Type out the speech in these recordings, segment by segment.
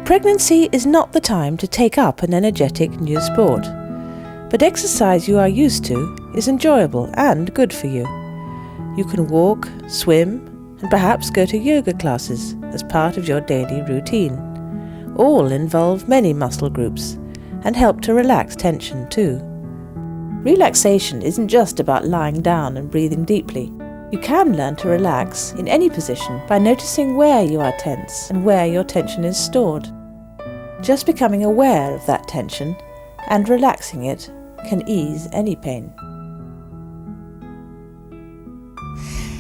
Pregnancy is not the time to take up an energetic new sport, but exercise you are used to is enjoyable and good for you. You can walk, swim, and perhaps go to yoga classes as part of your daily routine. All involve many muscle groups and help to relax tension too. Relaxation isn't just about lying down and breathing deeply. You can learn to relax in any position by noticing where you are tense and where your tension is stored. Just becoming aware of that tension and relaxing it can ease any pain.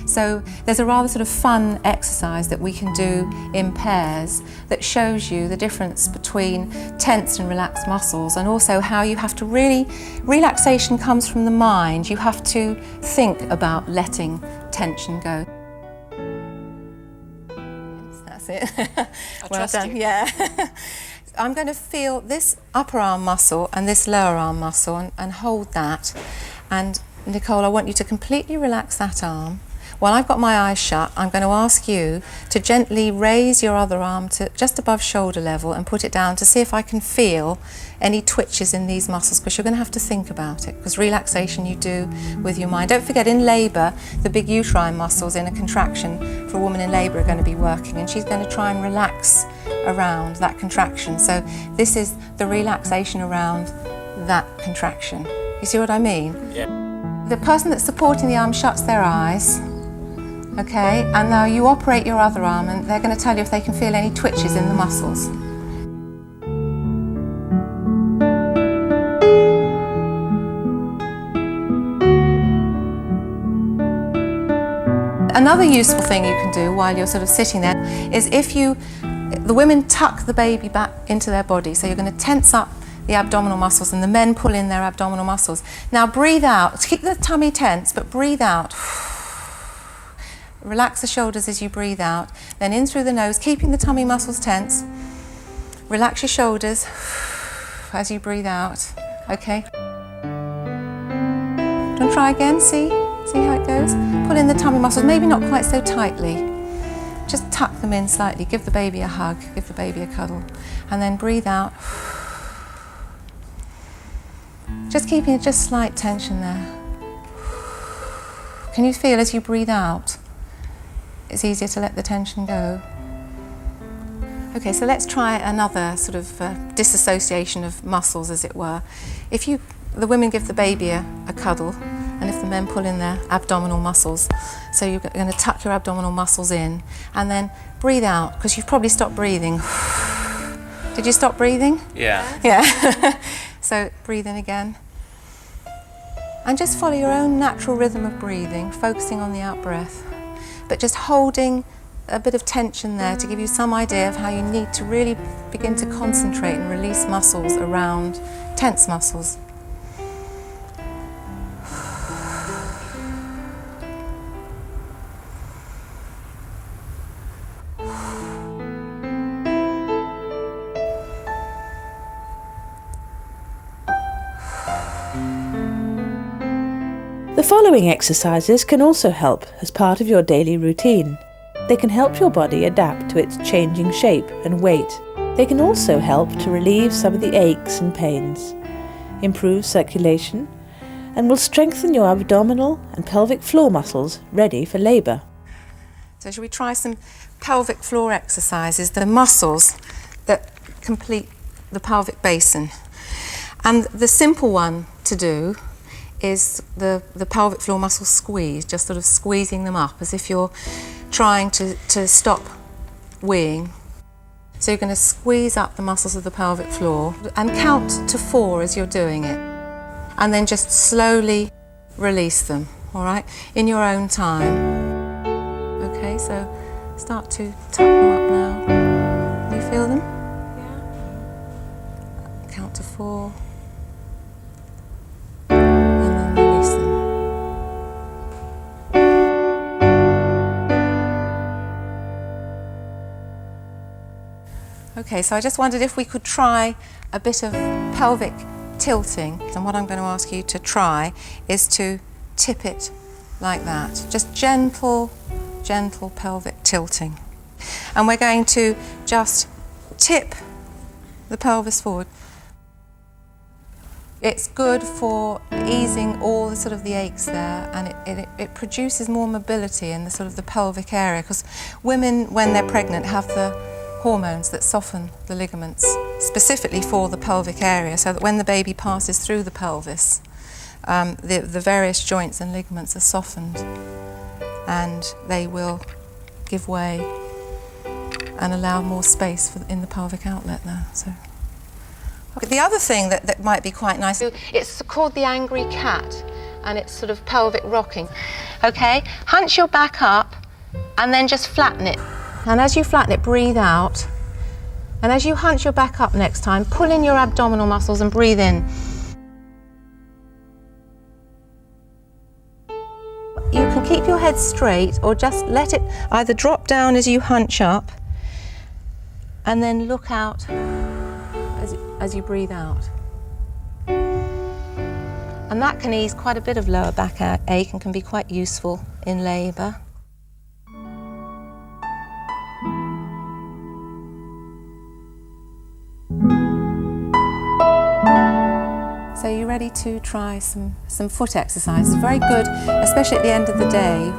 So there's a rather sort of fun exercise that we can do in pairs that shows you the difference between tense and relaxed muscles, and also how you have to relaxation comes from the mind. You have to think about letting tension go. That's it. Well done. Yeah. I'm going to feel this upper arm muscle and this lower arm muscle and hold that. And Nicole, I want you to completely relax that arm. While I've got my eyes shut, I'm going to ask you to gently raise your other arm to just above shoulder level and put it down to see if I can feel any twitches in these muscles, because you're going to have to think about it, because relaxation you do with your mind. Don't forget, in labour, the big uterine muscles in a contraction for a woman in labour are going to be working, and she's going to try and relax around that contraction. So this is the relaxation around that contraction. You see what I mean? Yeah. The person that's supporting the arm shuts their eyes. Okay, and now you operate your other arm and they're going to tell you if they can feel any twitches in the muscles. Another useful thing you can do while you're sort of sitting there is the women tuck the baby back into their body, so you're going to tense up the abdominal muscles and the men pull in their abdominal muscles. Now breathe out, keep the tummy tense, but breathe out. Relax the shoulders as you breathe out, then in through the nose, keeping the tummy muscles tense. Relax your shoulders as you breathe out, okay? Don't try again, see how it goes? Pull in the tummy muscles, maybe not quite so tightly. Just tuck them in slightly, give the baby a hug, give the baby a cuddle, and then breathe out. Just keeping just slight tension there. Can you feel as you breathe out? It's easier to let the tension go. Okay, so let's try another sort of disassociation of muscles, as it were. The women give the baby a cuddle, and if the men pull in their abdominal muscles, so you're going to tuck your abdominal muscles in, and then breathe out, because you've probably stopped breathing. Did you stop breathing? Yeah. Yeah. So breathe in again. And just follow your own natural rhythm of breathing, focusing on the out-breath, but just holding a bit of tension there to give you some idea of how you need to really begin to concentrate and release muscles around tense muscles. The following exercises can also help as part of your daily routine. They can help your body adapt to its changing shape and weight. They can also help to relieve some of the aches and pains, improve circulation, and will strengthen your abdominal and pelvic floor muscles ready for labour. So shall we try some pelvic floor exercises, the muscles that complete the pelvic basin. And the simple one to do is the pelvic floor muscle squeeze, just sort of squeezing them up as if you're trying to stop weeing. So you're going to squeeze up the muscles of the pelvic floor and count to 4 as you're doing it. And then just slowly release them, all right, in your own time. Okay, so start to tuck them up now. Do you feel them? Yeah. Count to 4. Okay, so I just wondered if we could try a bit of pelvic tilting. And what I'm going to ask you to try is to tip it like that. Just gentle, gentle pelvic tilting. And we're going to just tip the pelvis forward. It's good for easing all the sort of the aches there, and it produces more mobility in the sort of the pelvic area, because women, when they're pregnant, have the hormones that soften the ligaments, specifically for the pelvic area, so that when the baby passes through the pelvis, the various joints and ligaments are softened, and they will give way and allow more space in the pelvic outlet there. So. The other thing that might be quite nice, it's called the angry cat, and it's sort of pelvic rocking. Okay, hunch your back up and then just flatten it. And as you flatten it, breathe out. And as you hunch your back up next time, pull in your abdominal muscles and breathe in. You can keep your head straight or just let it either drop down as you hunch up and then look out as you breathe out. And that can ease quite a bit of lower back ache and can be quite useful in labour. So you're ready to try some foot exercises. Very good, especially at the end of the day,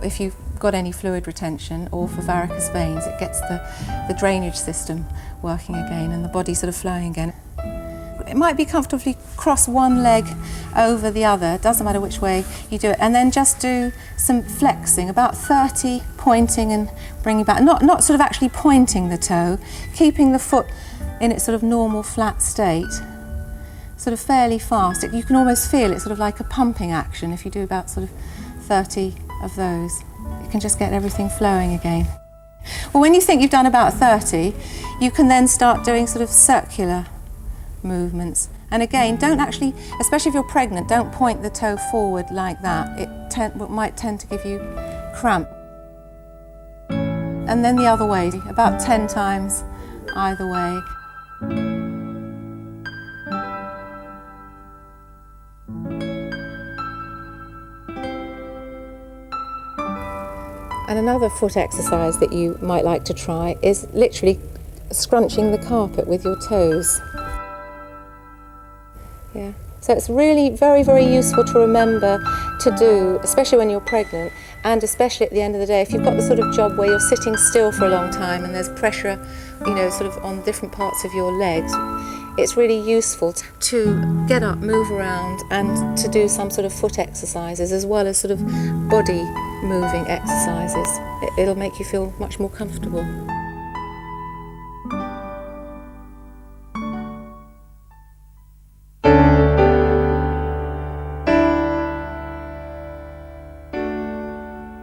if you've got any fluid retention or for varicose veins, it gets the drainage system working again and the body sort of flowing again. It might be comfortably cross one leg over the other, it doesn't matter which way you do it, and then just do some flexing, about 30 pointing and bringing back, not sort of actually pointing the toe, keeping the foot in its sort of normal flat state, sort of fairly fast. You can almost feel it sort of like a pumping action if you do about sort of 30 of those. You can just get everything flowing again. Well, when you think you've done about 30, you can then start doing sort of circular movements. And again, don't actually, especially if you're pregnant, don't point the toe forward like that. It might tend to give you cramp. And then the other way, about 10 times either way. And another foot exercise that you might like to try is literally scrunching the carpet with your toes. Yeah. So it's really very, very useful to remember to do, especially when you're pregnant, and especially at the end of the day, if you've got the sort of job where you're sitting still for a long time and there's pressure, you know, sort of on different parts of your legs, it's really useful to get up, move around, and to do some sort of foot exercises as well as sort of body moving exercises. It'll make you feel much more comfortable.